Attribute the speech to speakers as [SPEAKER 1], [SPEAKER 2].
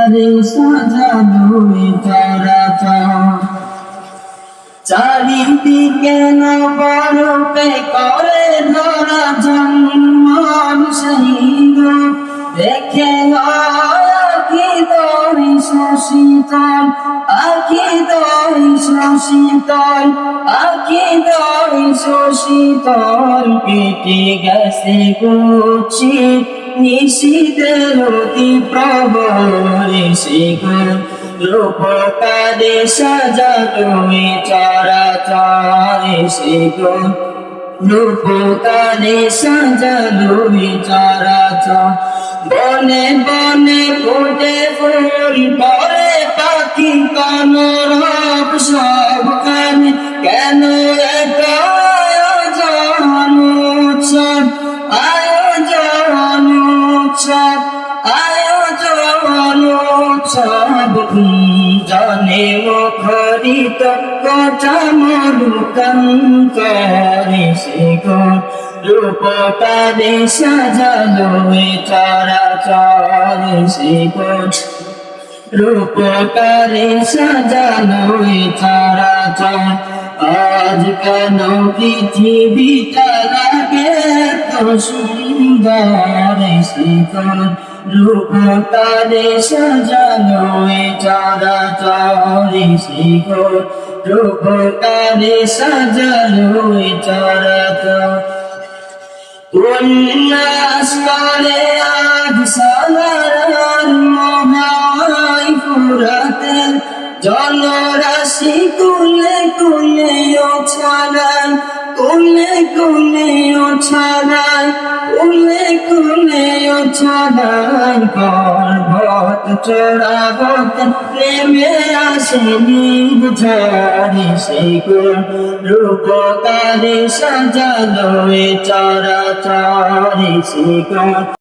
[SPEAKER 1] রূপকারে সাজানো চরাচর। চারিদিকে নবরূপে করে ধরা জন্ম সেই রূপ দেখে আখি দই শশীতল, আখি দই শশীতল, আখি দই শশীতল। কেটে গেছে কুচি নিশীথের অতি প্রবল শিখর, রূপকারে সাজানো চরাচর শিখর, রূপকারে সাজানো চরাচর। বনে বনে ফুটে ফুল পরে পাখি কলরব সবখানে, কেন এত আয়োজন উৎসব, আয়োজন উৎসব, আয়োজন উৎসব। জনে মুখরিত কটা মরুকান্তরে শিখর, রূপকারে সাজানো চরাচর শিখর, রূপকারে সাজানো চরাচর। আজ কেন পৃথিবীটা লাগে তো সুন্দর শিখর, রূপকারে সাজানো চরাচর শিখর, রূপকারে সাজানো চরাচর। উল্লাস করে আজ সাগর মহাই ফুরাতের জলরাশি কুলে কুলে ছড়ায়, কুলে কুলে ছড়ায়, কুলে কুলে ছড়ায়। পর্বত চূড়াবত নেমে আসে নির্ঝরে শিখর, রূপকারে সাজানো চরাচর শিখর।